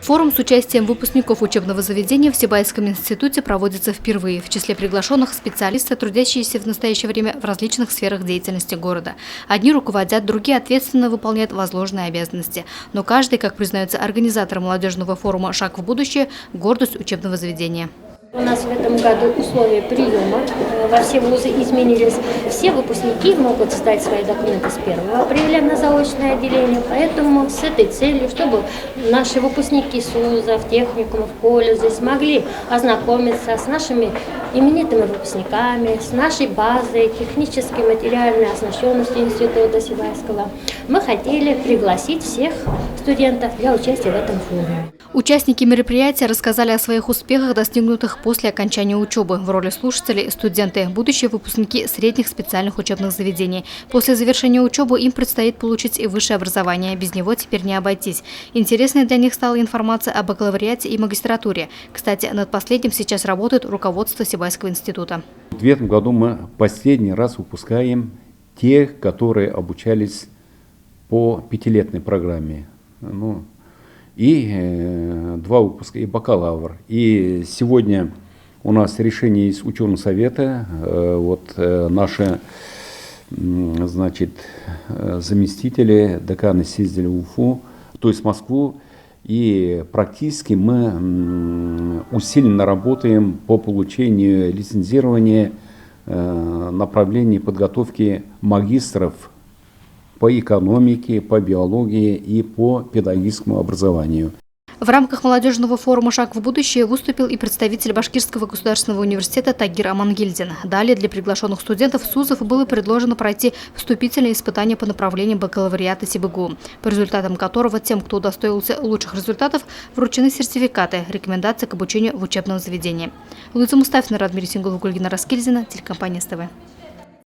Форум с участием выпускников учебного заведения в Сибайском институте проводится впервые. В числе приглашенных специалисты, трудящиеся в настоящее время в различных сферах деятельности города. Одни руководят, другие ответственно выполняют возложенные обязанности. Но каждый, как признается организатор молодежного форума «Шаг в будущее», гордость учебного заведения. У нас в этом году условия приема во все вузы изменились. Все выпускники могут сдать свои документы с 1 апреля на заочное отделение. Поэтому с этой целью, чтобы наши выпускники СУЗов, техникумов, колледжей смогли ознакомиться с нашими именитыми выпускниками, с нашей базой технической материальной оснащенности Института Сибайского, мы хотели пригласить всех студентов для участия в этом форуме. Участники мероприятия рассказали о своих успехах, достигнутых после окончания учебы. В роли слушателей – студенты, будущие выпускники средних специальных учебных заведений. После завершения учебы им предстоит получить и высшее образование. Без него теперь не обойтись. Интересной для них стала информация о бакалавриате и магистратуре. Кстати, над последним сейчас работает руководство Сибайского института. В этом году мы последний раз выпускаем тех, которые обучались по пятилетней программе. И 2 выпуска, и бакалавр. И сегодня у нас решение из ученого совета. Наши заместители, деканы съездили в Уфу, то есть в Москву. И практически мы усиленно работаем по получению лицензирования направлений подготовки магистров по экономике, по биологии и по педагогическому образованию. В рамках молодежного форума «Шаг в будущее» выступил и представитель Башкирского государственного университета Тагир Амангильдин. Далее для приглашенных студентов СУЗов было предложено пройти вступительные испытания по направлению бакалавриата СибГУ, по результатам которого тем, кто удостоился лучших результатов, вручены сертификаты, рекомендации к обучению в учебном заведении. Луиза Мустафина, Радмир Сингулов, Гульгина Раскильдина, телекомпания СТВ.